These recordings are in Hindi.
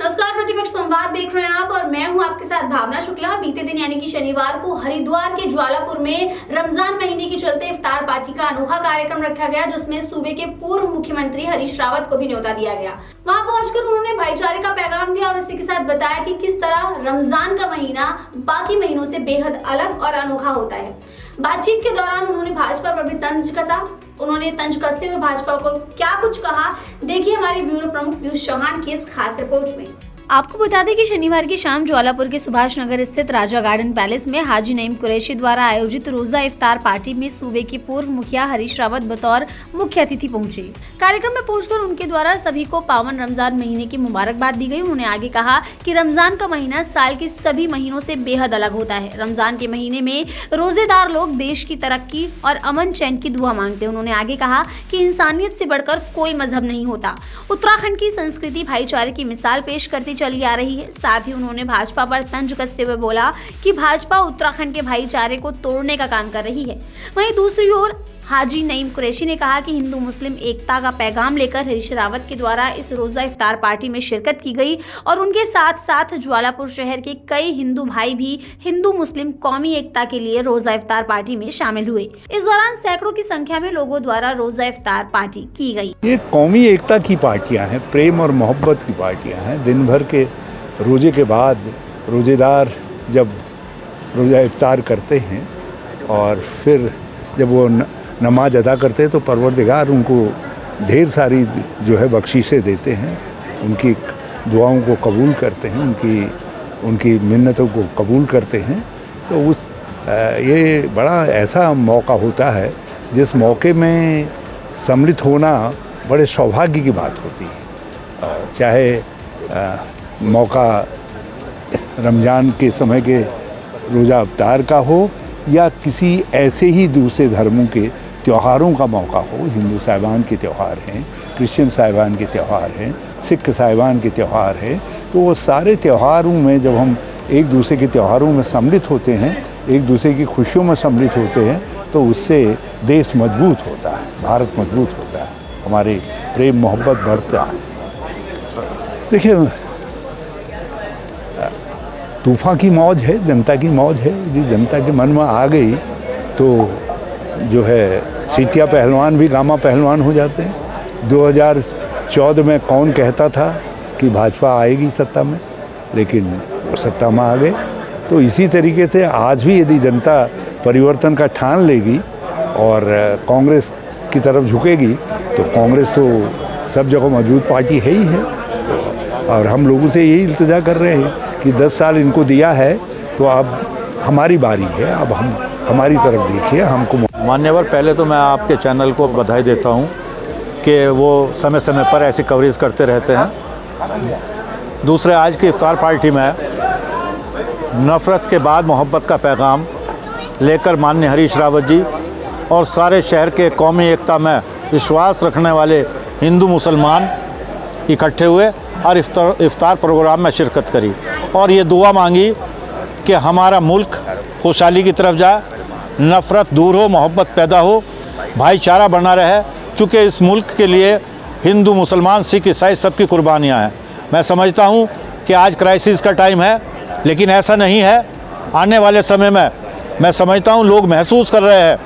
नमस्कार, प्रतिपक्ष संवाद देख रहे हैं आप और मैं हूं आपके साथ भावना शुक्ला। बीते दिन यानी कि शनिवार को हरिद्वार के ज्वालापुर में रमजान महीने के चलते इफ्तार पार्टी का अनोखा कार्यक्रम रखा गया, जिसमें सूबे के पूर्व मुख्यमंत्री हरीश रावत को भी न्योता दिया गया। वहां पहुंचकर उन्होंने भाईचारे का पैगाम दिया और इसी के साथ बताया कि किस तरह रमजान का महीना बाकी महीनों से बेहद अलग और अनोखा होता है। बातचीत के दौरान उन्होंने भाजपा पर भी तंज कसा। उन्होंने तंज कसते हुए भाजपा को क्या कुछ कहा, देखिए हमारे ब्यूरो प्रमुख पीयूष चौहान की इस खास रिपोर्ट में। आपको बता दें कि शनिवार की शाम ज्वालापुर के सुभाष नगर स्थित राजा गार्डन पैलेस में हाजी नईम कुरैशी द्वारा आयोजित रोजा इफ्तार पार्टी में सूबे के पूर्व मुखिया हरीश रावत बतौर मुख्य अतिथि पहुंचे। कार्यक्रम में पहुंचकर उनके द्वारा सभी को पावन रमजान महीने की मुबारकबाद दी गई। उन्होंने आगे कहा कि रमजान का महीना साल के सभी महीनों से बेहद अलग होता है। रमजान के महीने में रोजेदार लोग देश की तरक्की और अमन चैन की दुआ मांगते हैं। उन्होंने आगे कहा कि इंसानियत से बढ़कर कोई मजहब नहीं होता। उत्तराखंड की संस्कृति भाईचारे की मिसाल पेश करती चली आ रही है। साथ ही उन्होंने भाजपा पर तंज कसते हुए बोला कि भाजपा उत्तराखंड के भाईचारे को तोड़ने का काम कर रही है। वहीं दूसरी ओर हाजी नईम कुरैशी ने कहा कि हिंदू मुस्लिम एकता का पैगाम लेकर हरीश रावत के द्वारा इस रोजा इफ्तार पार्टी में शिरकत की गई और उनके साथ साथ ज्वालापुर शहर के कई हिंदू भाई भी हिंदू मुस्लिम कौमी एकता के लिए रोजा इफ्तार पार्टी में शामिल हुए। इस दौरान सैकड़ों की संख्या में लोगों द्वारा रोजा इफ्तार पार्टी की गई। ये कौमी एकता की पार्टियां हैं, प्रेम और मोहब्बत की पार्टियां हैं। दिन भर के रोजे के बाद रोजेदार जब रोजा इफ्तार करते हैं और फिर जब वो नमाज अदा करते हैं तो परवरदिगार उनको ढेर सारी जो है बख्शीशें देते हैं, उनकी दुआओं को कबूल करते हैं, उनकी मिन्नतों को कबूल करते हैं। तो ये बड़ा ऐसा मौका होता है जिस मौके में सम्मिलित होना बड़े सौभाग्य की बात होती है। चाहे मौका रमज़ान के समय के रोज़ा इफ्तार का हो या किसी ऐसे ही दूसरे धर्मों के त्योहारों का मौका हो। हिंदू साहिबान के त्यौहार हैं, क्रिश्चियन साहिबान के त्यौहार हैं, सिख साहिबान के त्यौहार हैं। तो वो सारे त्योहारों में जब हम एक दूसरे के त्योहारों में सम्मिलित होते हैं, एक दूसरे की खुशियों में सम्मिलित होते हैं, तो उससे देश मजबूत होता है, भारत मजबूत होता है, हमारे प्रेम मोहब्बत बढ़ता है। देखिए, तूफ़ान की मौज है, जनता की मौज है। यदि जनता के मन में आ गई तो जो है सीटिया पहलवान भी गामा पहलवान हो जाते हैं। 2014 में कौन कहता था कि भाजपा आएगी सत्ता में, लेकिन वो सत्ता में आ गए। तो इसी तरीके से आज भी यदि जनता परिवर्तन का ठान लेगी और कांग्रेस की तरफ झुकेगी तो कांग्रेस तो सब जगह मौजूद पार्टी है ही है। और हम लोगों से यही इल्तिजा कर रहे हैं कि 10 साल इनको दिया है तो अब हमारी बारी है, अब हम हमारी तरफ देखिए। हमको मान्यवर, पहले तो मैं आपके चैनल को बधाई देता हूं कि वो समय समय पर ऐसी कवरेज करते रहते हैं। दूसरे, आज की इफ्तार पार्टी में नफ़रत के बाद मोहब्बत का पैगाम लेकर माननीय हरीश रावत जी और सारे शहर के कौमी एकता में विश्वास रखने वाले हिंदू मुसलमान इकट्ठे हुए और इफ्तार प्रोग्राम में शिरकत करी और ये दुआ मांगी कि हमारा मुल्क खुशहाली की तरफ जाए, नफ़रत दूर हो, मोहब्बत पैदा हो, भाईचारा बना रहे। चूँकि इस मुल्क के लिए हिंदू मुसलमान सिख ईसाई सबकी कुर्बानियाँ हैं। मैं समझता हूँ कि आज क्राइसिस का टाइम है, लेकिन ऐसा नहीं है। आने वाले समय में मैं समझता हूँ लोग महसूस कर रहे हैं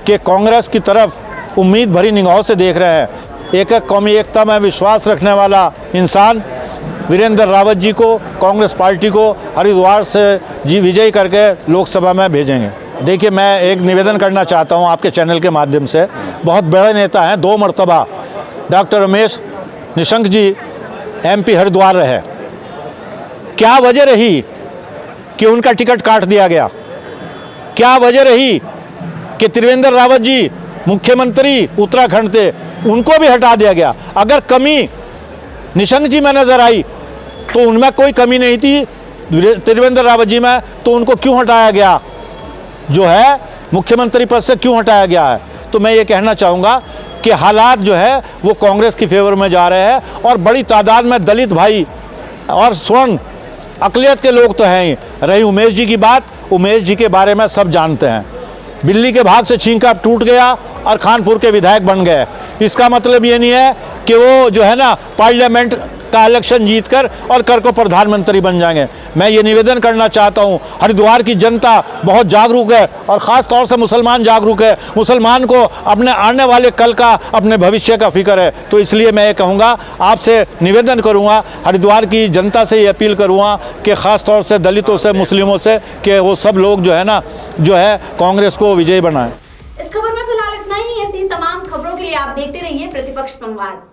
कि कांग्रेस की तरफ उम्मीद भरी निगाहों से देख रहे हैं। एक कौमी एकता में विश्वास रखने वाला इंसान वीरेंद्र रावत जी को, कांग्रेस पार्टी को हरिद्वार से विजयी करके लोकसभा में भेजेंगे। देखिए, मैं एक निवेदन करना चाहता हूं आपके चैनल के माध्यम से। बहुत बड़े नेता हैं, 2 मरतबा डॉक्टर रमेश निशंक जी MP हरिद्वार रहे। क्या वजह रही कि उनका टिकट काट दिया गया? क्या वजह रही कि त्रिवेंद्र रावत जी मुख्यमंत्री उत्तराखंड थे, उनको भी हटा दिया गया? अगर कमी निशंक जी में नजर आई तो उनमें कोई कमी नहीं थी त्रिवेंद्र रावत जी में, तो उनको क्यों हटाया गया? जो है मुख्यमंत्री पद से क्यों हटाया गया है? तो मैं ये कहना चाहूँगा कि हालात जो है वो कांग्रेस की फेवर में जा रहे हैं और बड़ी तादाद में दलित भाई और स्वर्ण अकलियत के लोग तो हैं ही। रही उमेश जी की बात, उमेश जी के बारे में सब जानते हैं। बिल्ली के भाग से छींका टूट गया और खानपुर के विधायक बन गए। इसका मतलब ये नहीं है कि वो जो है ना पार्लियामेंट का इलेक्शन जीतकर और कर को प्रधानमंत्री बन जाएंगे। मैं ये निवेदन करना चाहता हूँ, हरिद्वार की जनता बहुत जागरूक है और ख़ास तौर से मुसलमान जागरूक है। मुसलमान को अपने आने वाले कल का, अपने भविष्य का फिक्र है। तो इसलिए मैं ये कहूँगा, आपसे निवेदन करूँगा, हरिद्वार की जनता से ये अपील करूँगा कि ख़ास तौर से दलितों से, मुस्लिमों से, कि वो सब लोग जो है ना, जो है कांग्रेस को विजयी बनाएं। इस खबर में फिलहाल इतना ही। ऐसी तमाम खबरों के लिए आप देखते रहिए प्रतिपक्ष संवाद।